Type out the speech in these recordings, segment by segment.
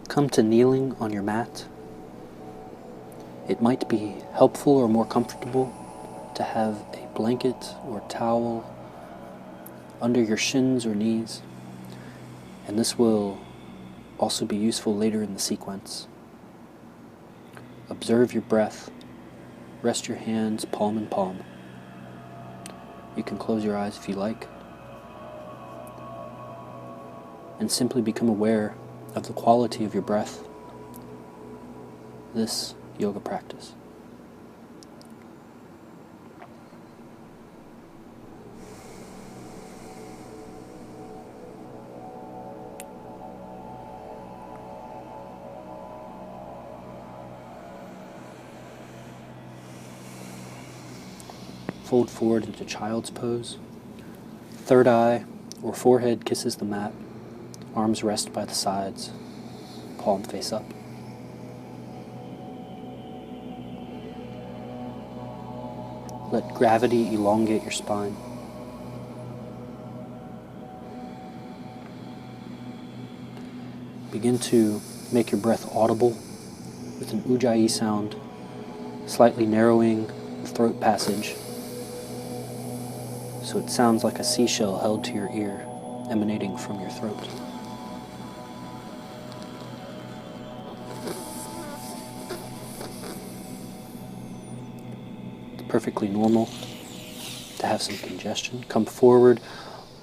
Come to kneeling on your mat. It might be helpful or more comfortable to have a blanket or towel under your shins or knees, and this will also be useful later in the sequence. Observe your breath. Rest your hands palm in palm. You can close your eyes if you like, and simply become aware of the quality of your breath, this yoga practice. Fold forward into child's pose. Third eye or forehead kisses the mat. Arms rest by the sides. Palm face up. Let gravity elongate your spine. Begin to make your breath audible with an ujjayi sound, slightly narrowing the throat passage so it sounds like a seashell held to your ear, emanating from your throat. It's perfectly normal to have some congestion. Come forward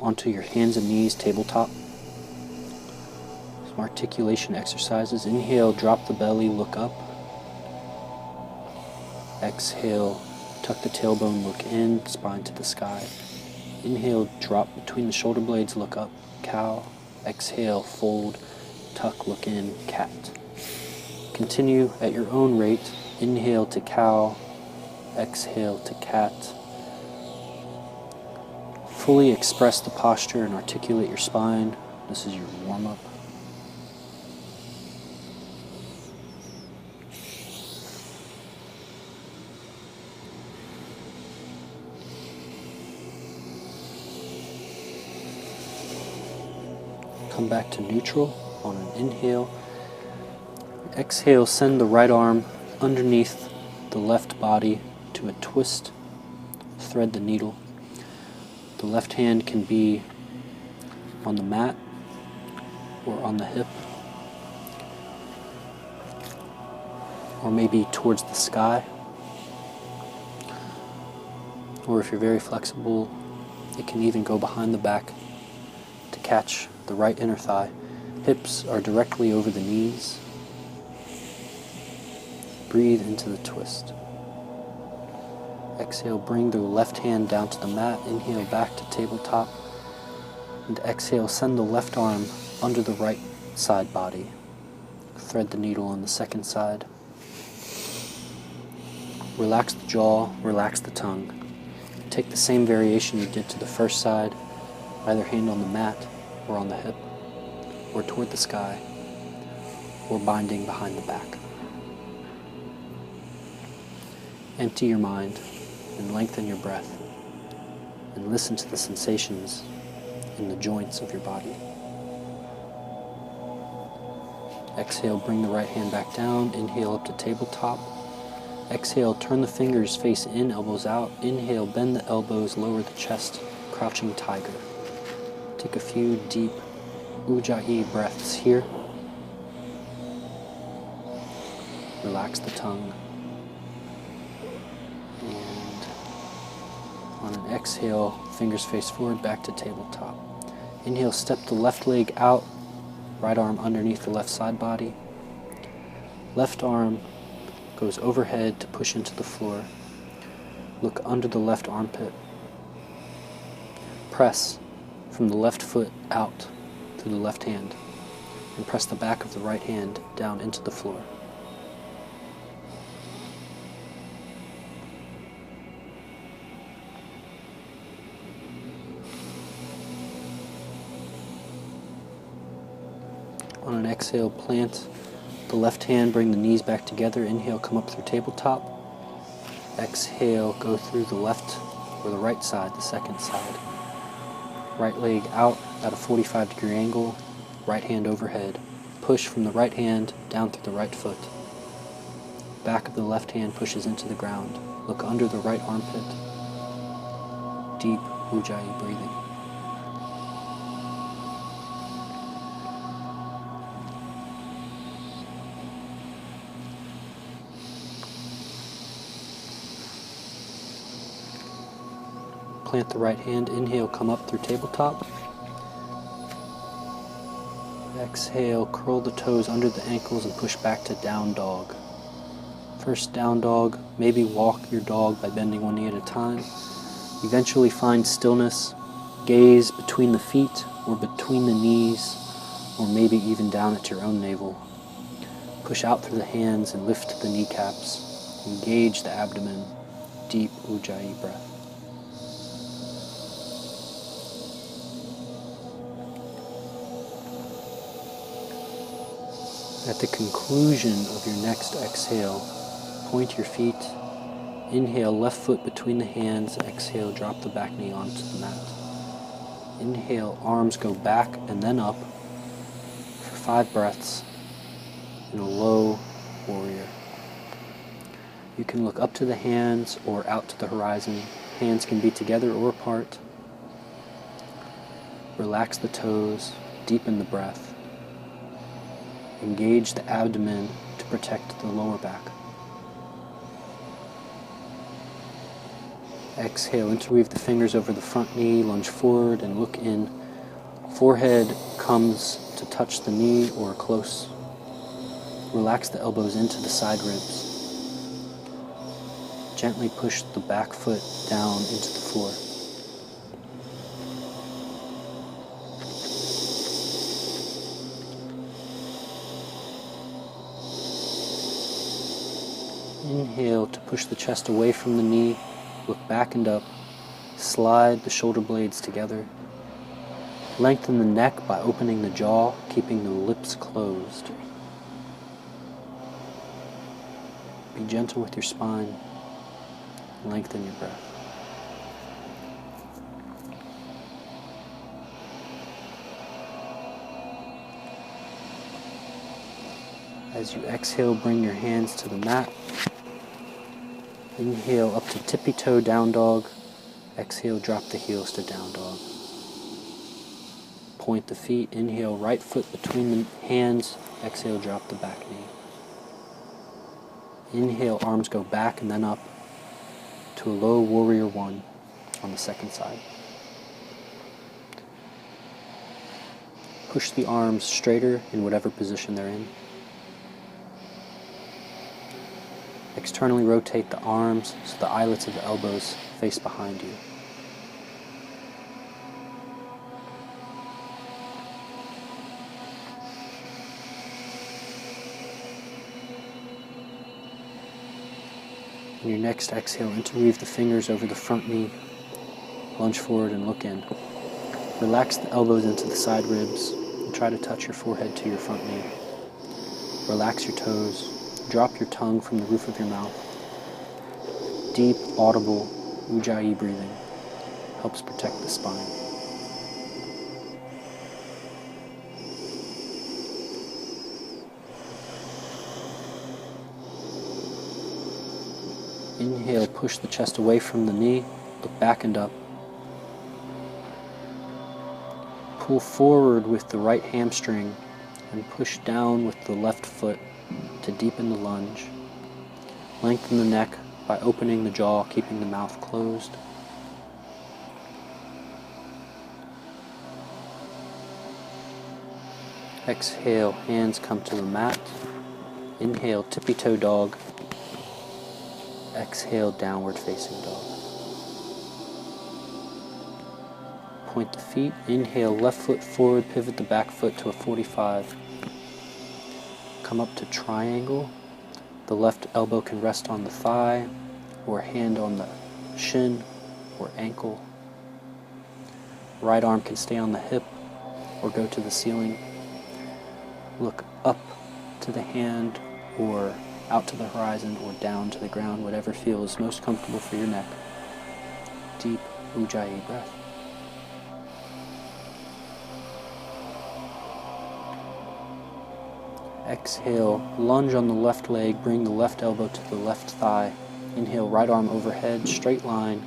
onto your hands and knees, tabletop. Some articulation exercises. Inhale, drop the belly, look up. Exhale, tuck the tailbone, look in, spine to the sky. Inhale, drop between the shoulder blades, look up, cow. Exhale, fold, tuck, look in, cat. Continue at your own rate. Inhale to cow, exhale to cat. Fully express the posture and articulate your spine. This is your warm-up. Come back to neutral on an inhale. Exhale, send the right arm underneath the left body to a twist. Thread the needle. The left hand can be on the mat or on the hip, or maybe towards the sky. Or if you're very flexible, it can even go behind the back to catch the right inner thigh. Hips are directly over the knees. Breathe into the twist. Exhale, bring the left hand down to the mat. Inhale, back to tabletop. And exhale, send the left arm under the right side body. Thread the needle on the second side. Relax the jaw, relax the tongue. Take the same variation you did to the first side, either hand on the mat or on the hip, or toward the sky, or binding behind the back. Empty your mind and lengthen your breath, and listen to the sensations in the joints of your body. Exhale, bring the right hand back down. Inhale up to tabletop. Exhale, turn the fingers face in, elbows out. Inhale, bend the elbows, lower the chest, crouching tiger. Take a few deep ujjayi breaths here. Relax the tongue. And on an exhale, fingers face forward, back to tabletop. Inhale, step the left leg out, right arm underneath the left side body. Left arm goes overhead to push into the floor. Look under the left armpit. Press from the left foot out through the left hand, and press the back of the right hand down into the floor. On an exhale, plant the left hand, bring the knees back together. Inhale, come up through tabletop. Exhale, go through the left or the right side, the second side. Right leg out at a 45-degree angle, right hand overhead, push from the right hand down through the right foot. Back of the left hand pushes into the ground. Look under the right armpit. Deep Ujjayi breathing. Plant the right hand. Inhale, come up through tabletop. Exhale, curl the toes under the ankles and push back to down dog. First down dog, maybe walk your dog by bending one knee at a time. Eventually find stillness, gaze between the feet or between the knees, or maybe even down at your own navel. Push out through the hands and lift the kneecaps. Engage the abdomen. Deep Ujjayi breath. At the conclusion of your next exhale, point your feet. Inhale, left foot between the hands. Exhale, drop the back knee onto the mat. Inhale, arms go back and then up for 5 breaths in a low warrior. You can look up to the hands or out to the horizon. Hands can be together or apart. Relax the toes, deepen the breath. Engage the abdomen to protect the lower back. Exhale, interweave the fingers over the front knee, lunge forward and look in. Forehead comes to touch the knee or close. Relax the elbows into the side ribs. Gently push the back foot down into the floor. Inhale to push the chest away from the knee, look back and up, slide the shoulder blades together. Lengthen the neck by opening the jaw, keeping the lips closed. Be gentle with your spine. Lengthen your breath. As you exhale, bring your hands to the mat. Inhale up to tippy toe down dog. Exhale, drop the heels to down dog. Point the feet. Inhale, right foot between the hands. Exhale, drop the back knee. Inhale, arms go back and then up to a low warrior 1 on the second side. Push the arms straighter in whatever position they're in. Externally rotate the arms so the eyelets of the elbows face behind you. In your next exhale, interweave the fingers over the front knee, lunge forward and look in. Relax the elbows into the side ribs and try to touch your forehead to your front knee. Relax your toes. Drop your tongue from the roof of your mouth. Deep, audible Ujjayi breathing helps protect the spine. Inhale, push the chest away from the knee, look back and up. Pull forward with the right hamstring and push down with the left foot to deepen the lunge. Lengthen the neck by opening the jaw, keeping the mouth closed. Exhale, hands come to the mat. Inhale, tippy toe dog. Exhale, downward facing dog. Point the feet. Inhale, left foot forward, pivot the back foot to a 45. Come up to triangle. The left elbow can rest on the thigh, or hand on the shin or ankle. Right arm can stay on the hip or go to the ceiling. Look up to the hand or out to the horizon or down to the ground, whatever feels most comfortable for your neck. Deep Ujjayi breath. Exhale, lunge on the left leg, bring the left elbow to the left thigh. Inhale, right arm overhead, straight line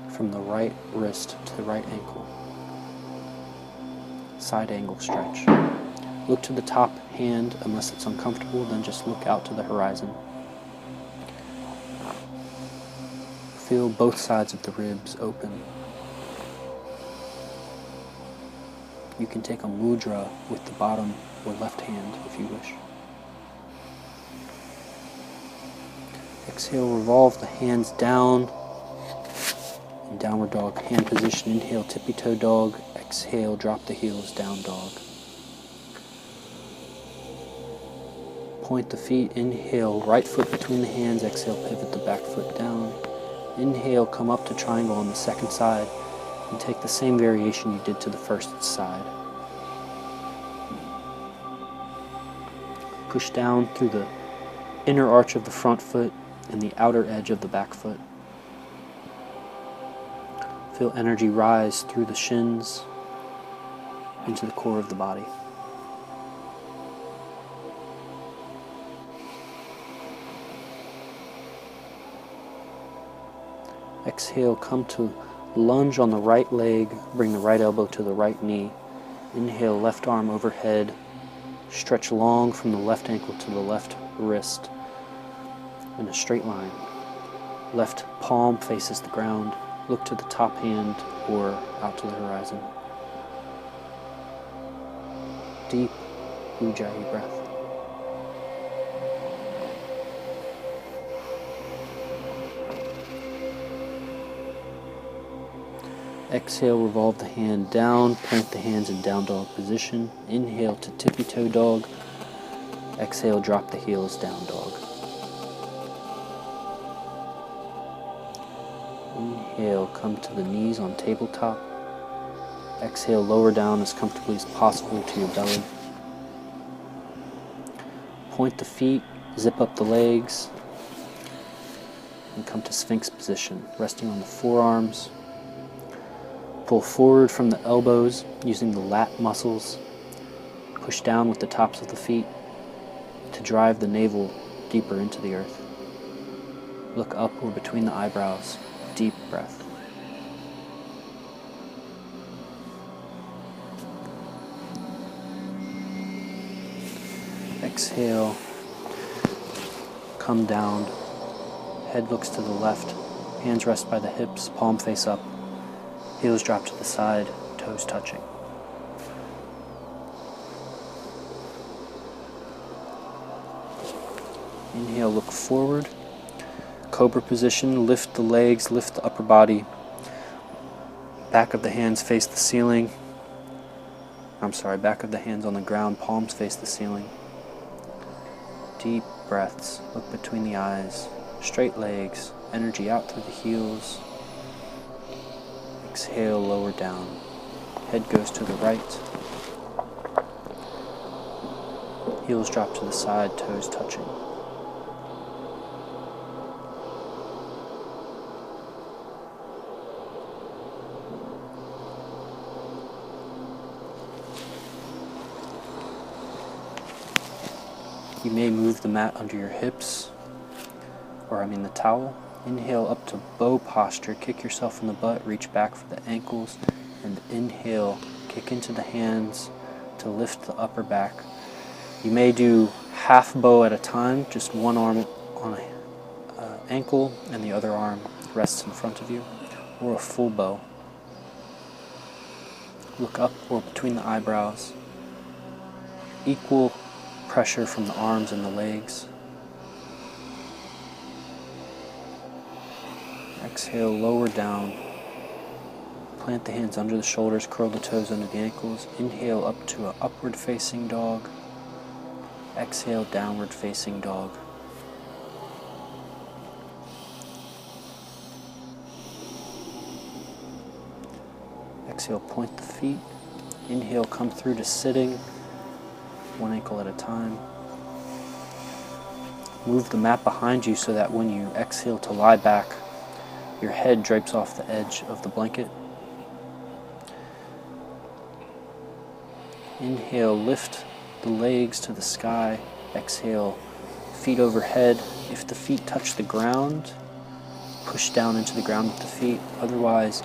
from the right wrist to the right ankle. Side angle stretch. Look to the top hand unless it's uncomfortable, then just look out to the horizon. Feel both sides of the ribs open. You can take a mudra with the bottom or left hand if you wish. Exhale, revolve the hands down in downward dog hand position. Inhale, tippy toe dog. Exhale, drop the heels, down dog. Point the feet. Inhale, right foot between the hands. Exhale, pivot the back foot down. Inhale, come up to triangle on the second side and take the same variation you did to the first side. Push down through the inner arch of the front foot and the outer edge of the back foot. Feel energy rise through the shins into the core of the body. Exhale, come to lunge on the right leg, bring the right elbow to the right knee. Inhale, left arm overhead, stretch long from the left ankle to the left wrist in a straight line. Left palm faces the ground. Look to the top hand or out to the horizon. Deep Ujjayi breath. Exhale, revolve the hand down, plant the hands in down dog position. Inhale to tippy toe dog. Exhale, drop the heels, down dog. Inhale, come to the knees on tabletop. Exhale, lower down as comfortably as possible to your belly. Point the feet, zip up the legs, and come to Sphinx position, resting on the forearms. Pull forward from the elbows using the lat muscles. Push down with the tops of the feet to drive the navel deeper into the earth. Look up or between the eyebrows. Deep breath. Exhale. Come down. Head looks to the left. Hands rest by the hips, palm face up. Heels drop to the side, toes touching. Inhale, look forward. Cobra position, lift the legs, lift the upper body. Back of the hands face the ceiling. Back of the hands on the ground, palms face the ceiling. Deep breaths, look between the eyes. Straight legs, energy out through the heels. Exhale, lower down. Head goes to the right. Heels drop to the side, toes touching. You may move the mat under your hips, the towel. Inhale up to bow posture, kick yourself in the butt, reach back for the ankles, and inhale, kick into the hands to lift the upper back. You may do half bow at a time, just one arm on an ankle and the other arm rests in front of you, or a full bow. Look up or between the eyebrows. Equal pressure from the arms and the legs. Exhale, lower down. Plant the hands under the shoulders, curl the toes under the ankles. Inhale up to an upward facing dog. Exhale, downward facing dog. Exhale, point the feet. Inhale, come through to sitting, one ankle at a time. Move the mat behind you so that when you exhale to lie back, your head drapes off the edge of the blanket. Inhale, lift the legs to the sky. Exhale, feet overhead. If the feet touch the ground, push down into the ground with the feet. Otherwise,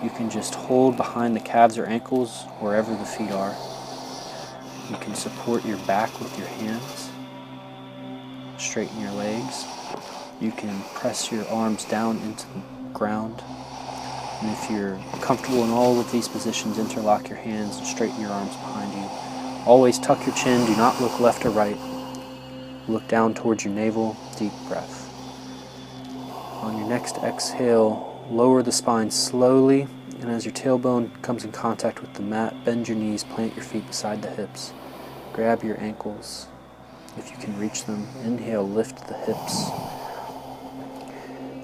you can just hold behind the calves or ankles wherever the feet are. You can support your back with your hands. Straighten your legs. You can press your arms down into the ground. And if you're comfortable in all of these positions, interlock your hands and straighten your arms behind you. Always tuck your chin. Do not look left or right. Look down towards your navel. Deep breath. On your next exhale, lower the spine slowly, and as your tailbone comes in contact with the mat, bend your knees, plant your feet beside the hips. Grab your ankles if you can reach them. Inhale, lift the hips.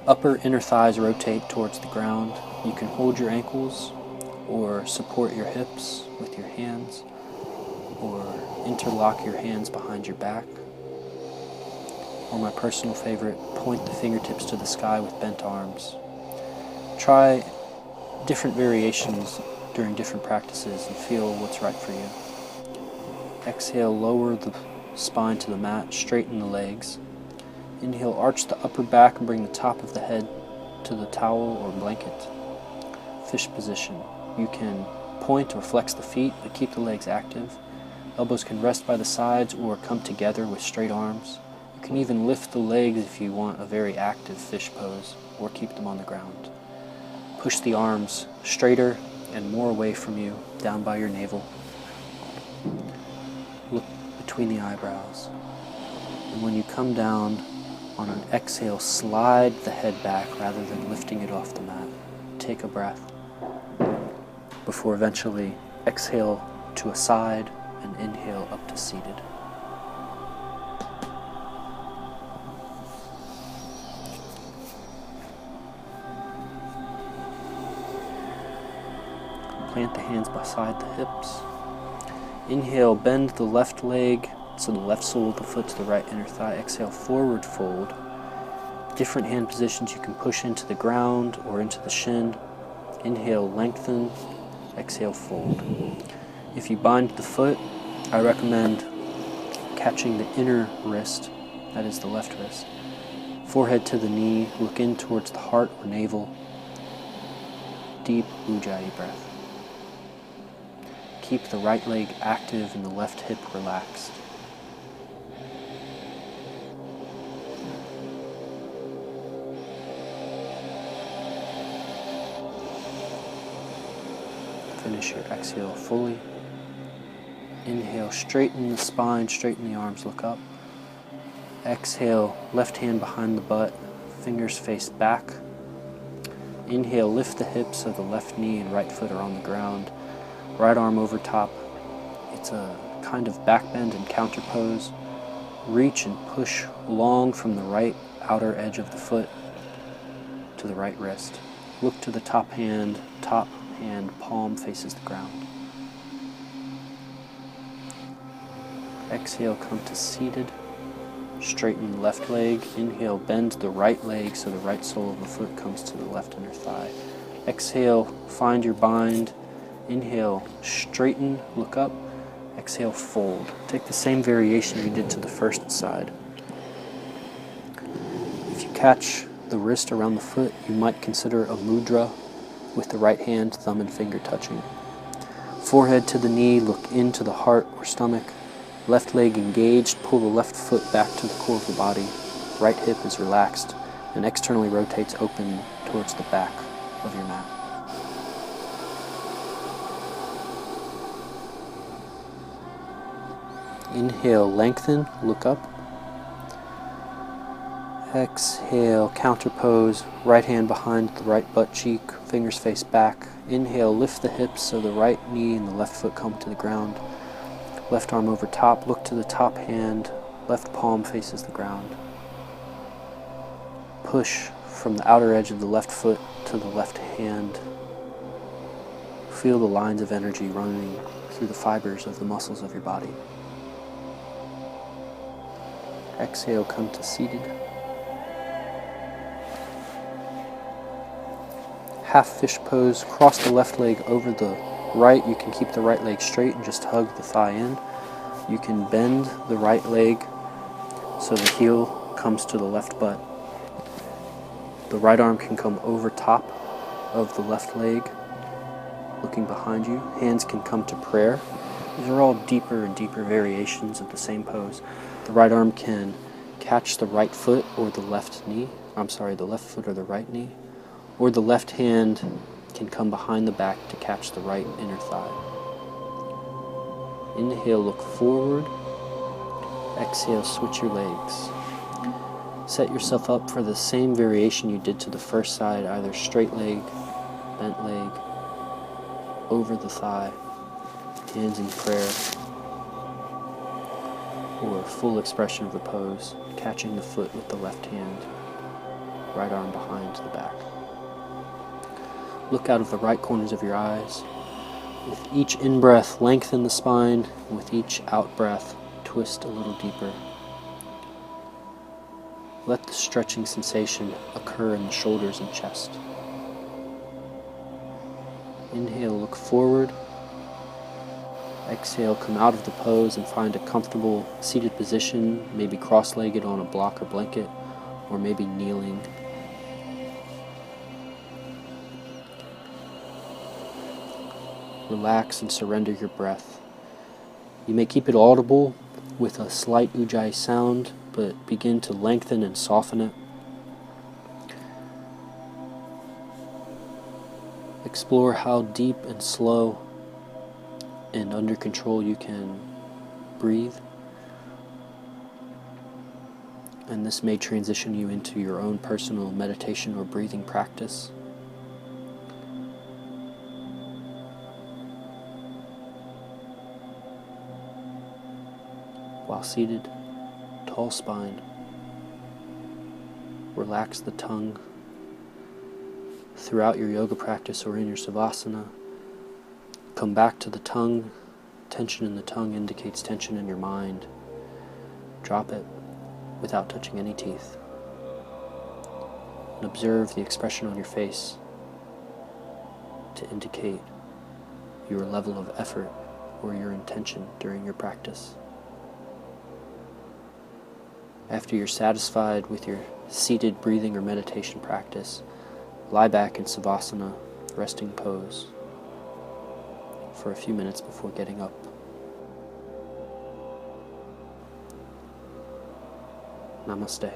Upper inner thighs rotate towards the ground. You can hold your ankles or support your hips with your hands, or interlock your hands behind your back. Or my personal favorite, point the fingertips to the sky with bent arms. Try different variations during different practices and feel what's right for you. Exhale, lower the spine to the mat, straighten the legs. Inhale, arch the upper back and bring the top of the head to the towel or blanket. Fish position. You can point or flex the feet, but keep the legs active. Elbows can rest by the sides or come together with straight arms. You can even lift the legs if you want a very active fish pose, or keep them on the ground. Push the arms straighter and more away from you, down by your navel. Look between the eyebrows. And when you come down, on an exhale, slide the head back rather than lifting it off the mat. Take a breath before eventually exhale to a side and inhale up to seated. Plant the hands beside the hips. Inhale, bend the left leg so the left sole of the foot to the right inner thigh. Exhale, forward fold. Different hand positions, you can push into the ground or into the shin. Inhale, lengthen. Exhale, fold. If you bind the foot, I recommend catching the inner wrist, that is the left wrist. Forehead to the knee, look in towards the heart or navel. Deep Ujjayi breath. Keep the right leg active and the left hip relaxed. Finish your exhale fully. Inhale, straighten the spine, straighten the arms, look up. Exhale, left hand behind the butt, fingers face back. Inhale, lift the hips so the left knee and right foot are on the ground. Right arm over top. It's a kind of back bend and counter pose. Reach and push long from the right outer edge of the foot to the right wrist. Look to the top hand, palm faces the ground. Exhale, come to seated. Straighten left leg. Inhale, bend the right leg so the right sole of the foot comes to the left inner thigh. Exhale, find your bind. Inhale, straighten, look up. Exhale, fold. Take the same variation you did to the first side. If you catch the wrist around the foot, you might consider a mudra with the right hand, thumb and finger touching. Forehead to the knee, look into the heart or stomach. Left leg engaged, pull the left foot back to the core of the body. Right hip is relaxed and externally rotates open towards the back of your mat. Inhale, lengthen, look up. Exhale, counter pose, right hand behind the right butt cheek, fingers face back. Inhale, lift the hips so the right knee and the left foot come to the ground. Left arm over top, look to the top hand, left palm faces the ground. Push from the outer edge of the left foot to the left hand. Feel the lines of energy running through the fibers of the muscles of your body. Exhale, come to seated. Half fish pose, cross the left leg over the right. You can keep the right leg straight and just hug the thigh in. You can bend the right leg So the heel comes to the left butt. The right arm can come over top of the left leg, looking behind you. Hands can come to prayer. These are all deeper and deeper variations of the same pose. The right arm can catch the right foot or the left knee. The left foot or the right knee. Or the left hand can come behind the back to catch the right inner thigh. Inhale, look forward. Exhale, switch your legs. Set yourself up for the same variation you did to the first side, either straight leg, bent leg, over the thigh, hands in prayer, or full expression of the pose, catching the foot with the left hand, right arm behind the back. Look out of the right corners of your eyes. With each in-breath, lengthen the spine, and with each out-breath, twist a little deeper. Let the stretching sensation occur in the shoulders and chest. Inhale, look forward. Exhale, come out of the pose and find a comfortable seated position, maybe cross-legged on a block or blanket, or maybe kneeling. Relax and surrender your breath. You may keep it audible with a slight ujjayi sound, but begin to lengthen and soften it. Explore how deep and slow and under control you can breathe. And this may transition you into your own personal meditation or breathing practice. While seated, tall spine, relax the tongue. Throughout your yoga practice or in your savasana, come back to the tongue. Tension in the tongue indicates tension in your mind. Drop it without touching any teeth. And observe the expression on your face to indicate your level of effort or your intention during your practice. After you're satisfied with your seated breathing or meditation practice, lie back in savasana, resting pose, for a few minutes before getting up. Namaste.